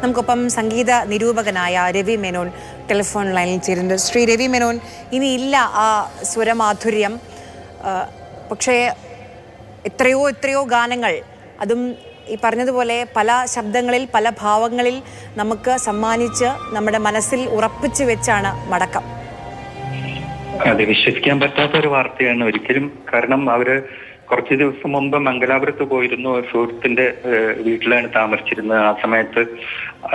നമുക്കൊപ്പം സംഗീത നിരൂപകനായ രവി മേനോൻ ടെലിഫോൺ ലൈനിൽ ചേരുന്നുണ്ട്. ശ്രീ രവി മേനോൻ, ഇനിയില്ല ആ സ്വരമാധുര്യം, പക്ഷേ എത്രയോ ഗാനങ്ങൾ, അതും ഈ പറഞ്ഞതുപോലെ പല ശബ്ദങ്ങളിൽ പല ഭാവങ്ങളിൽ നമുക്ക് സമ്മാനിച്ച് നമ്മുടെ മനസ്സിൽ ഉറപ്പിച്ചു വെച്ചാണ് മടക്കം. അതെ, വിശ്വസിക്കാൻ പറ്റാത്ത ഒരു വാർത്തയാണ് ഒരിക്കലും. കാരണം അവര് കുറച്ച് ദിവസം മുമ്പ് മംഗലാപുരത്ത് പോയിരുന്നു. സുഹൃത്തിന്റെ വീട്ടിലാണ് താമസിച്ചിരുന്നത്. ആ സമയത്ത്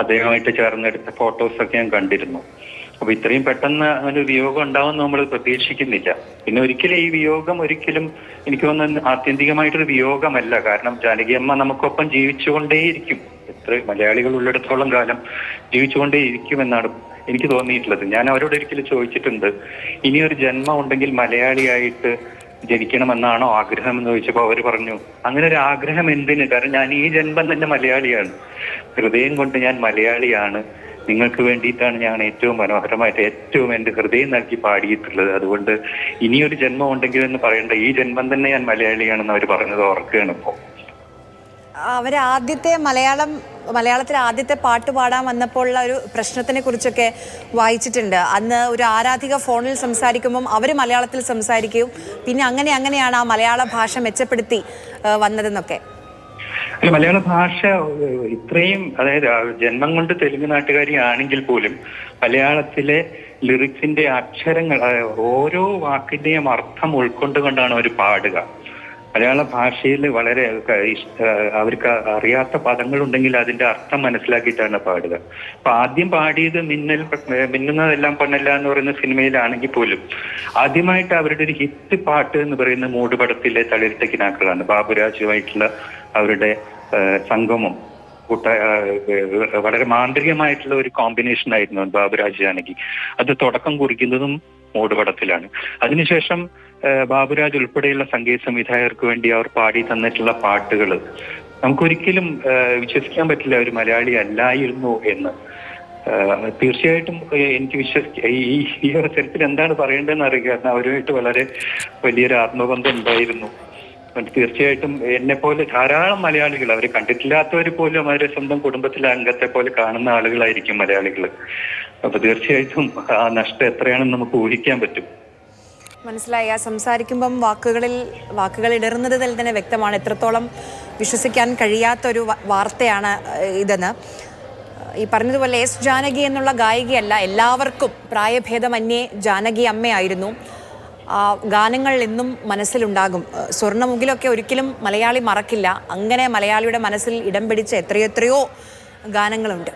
അദ്ദേഹമായിട്ട് ചേർന്നെടുത്ത ഫോട്ടോസൊക്കെ ഞാൻ കണ്ടിരുന്നു. അപ്പൊ ഇത്രയും പെട്ടെന്ന് ഒരു വിയോഗം ഉണ്ടാവുമെന്ന് നമ്മൾ പ്രതീക്ഷിക്കുന്നില്ല. പിന്നെ ഒരിക്കലും ഈ വിയോഗം എനിക്ക് തോന്നുന്നു ആത്യന്തികമായിട്ടൊരു വിയോഗമല്ല. കാരണം ജാനകിയമ്മ നമുക്കൊപ്പം ജീവിച്ചുകൊണ്ടേയിരിക്കും. എത്ര മലയാളികൾ ഉള്ളിടത്തോളം കാലം ജീവിച്ചുകൊണ്ടേയിരിക്കുമെന്നാണ് എനിക്ക് തോന്നിയിട്ടുള്ളത്. ഞാൻ അവരോട് ഒരിക്കലും ചോദിച്ചിട്ടുണ്ട്, ഇനിയൊരു ജന്മം ഉണ്ടെങ്കിൽ മലയാളിയായിട്ട് ജനിക്കണമെന്നാണോ ആഗ്രഹം എന്ന് ചോദിച്ചപ്പോൾ അവർ പറഞ്ഞു, അങ്ങനെ ഒരു ആഗ്രഹം എന്തിന്? കാരണം ഞാൻ ഈ ജന്മം തന്നെ മലയാളിയാണ്, ഹൃദയം കൊണ്ട് ഞാൻ മലയാളിയാണ്, നിങ്ങൾക്ക് വേണ്ടിയിട്ടാണ് ഞാൻ ഏറ്റവും മനോഹരമായിട്ട് ഏറ്റവും എൻ്റെ ഹൃദയം നൽകി പാടിയിട്ടുള്ളത്. അതുകൊണ്ട് ഇനിയൊരു ജന്മം ഉണ്ടെങ്കിൽ എന്ന് പറയണ്ട, ഈ ജന്മം തന്നെ ഞാൻ മലയാളിയാണെന്ന് അവർ പറഞ്ഞത് ഓർക്കുകയാണ് ഇപ്പോൾ. ആദ്യത്തെ മലയാളത്തിൽ ആദ്യത്തെ പാട്ട് പാടാൻ വന്നപ്പോഴുള്ള ഒരു പ്രശ്നത്തിനെ കുറിച്ചൊക്കെ വായിച്ചിട്ടുണ്ട്. അന്ന് ഒരു ആരാധിക ഫോണിൽ സംസാരിക്കുമ്പം അവർ മലയാളത്തിൽ സംസാരിക്കും, പിന്നെ അങ്ങനെയാണ് ആ മലയാള ഭാഷ മെച്ചപ്പെടുത്തി വന്നതെന്നൊക്കെ. മലയാള ഭാഷ ഇത്രയും, അതായത് ജന്മം കൊണ്ട് തെലുങ്ക് നാട്ടുകാരി ആണെങ്കിൽ പോലും മലയാളത്തിലെ ലിറിക്സിന്റെ അക്ഷരങ്ങൾ, ഓരോ വാക്കിന്റെയും അർത്ഥം ഉൾക്കൊണ്ടുകൊണ്ടാണ് അവർ പാടുക. മലയാള ഭാഷയിൽ വളരെ അവർക്ക് അറിയാത്ത പദങ്ങളുണ്ടെങ്കിൽ അതിന്റെ അർത്ഥം മനസ്സിലാക്കിയിട്ടാണ് പാടുക. അപ്പൊ ആദ്യം പാടിയത് മിന്നുന്നതെല്ലാം പൊന്നല്ല എന്ന് പറയുന്ന സിനിമയിലാണെങ്കിൽ പോലും ആദ്യമായിട്ട് അവരുടെ ഒരു ഹിറ്റ് പാട്ട് എന്ന് പറയുന്ന മൂടുപടത്തിലെ തളിർത്തക്കിനാക്കളാണ്. ബാബുരാജുമായിട്ടുള്ള അവരുടെ സംഗമം വളരെ മാന്ത്രികമായിട്ടുള്ള ഒരു കോമ്പിനേഷൻ ആയിരുന്നു ബാബുരാജ് ജാനകി. അത് തുടക്കം കുറിക്കുന്നതും മൂടുപടത്തിലാണ്. അതിനുശേഷം ബാബുരാജ് ഉൾപ്പെടെയുള്ള സംഗീത സംവിധായകർക്ക് വേണ്ടി അവർ പാടി തന്നിട്ടുള്ള പാട്ടുകൾ നമുക്കൊരിക്കലും വിശ്വസിക്കാൻ പറ്റില്ല ഒരു മലയാളി അല്ലായിരുന്നു എന്ന്. തീർച്ചയായിട്ടും എനിക്ക് ഈ അവസരത്തിൽ എന്താണ് പറയേണ്ടതെന്ന് അറിയുക. കാരണം അവരുമായിട്ട് വളരെ വലിയൊരു ആത്മബന്ധം ഉണ്ടായിരുന്നു. തീർച്ചയായിട്ടും എന്നെ പോലെ ധാരാളം മലയാളികൾ, അവരെ കണ്ടിട്ടില്ലാത്തവർ പോലും അവരുടെ സ്വന്തം കുടുംബത്തിലെ അംഗത്തെ പോലെ കാണുന്ന ആളുകളായിരിക്കും മലയാളികൾ. അപ്പൊ തീർച്ചയായിട്ടും ആ നഷ്ടം എത്രയാണെന്ന് നമുക്ക് ഊഹിക്കാൻ പറ്റും. മനസ്സിലായി. ആ സംസാരിക്കുമ്പം വാക്കുകൾ ഇടറുന്നതിൽ തന്നെ വ്യക്തമാണ് എത്രത്തോളം വിശ്വസിക്കാൻ കഴിയാത്തൊരു വാർത്തയാണ് ഇതെന്ന്. ഈ പറഞ്ഞതുപോലെ എസ് ജാനകി എന്നുള്ള ഗായികയല്ല, എല്ലാവർക്കും പ്രായഭേദമന്യേ ജാനകി അമ്മയായിരുന്നു. ആ ഗാനങ്ങൾ എന്നും മനസ്സിലുണ്ടാകും. സ്വർണ്ണമുകിലൊക്കെ ഒരിക്കലും മലയാളി മറക്കില്ല. അങ്ങനെ മലയാളിയുടെ മനസ്സിൽ ഇടം പിടിച്ച എത്രയോ ഗാനങ്ങളുണ്ട്.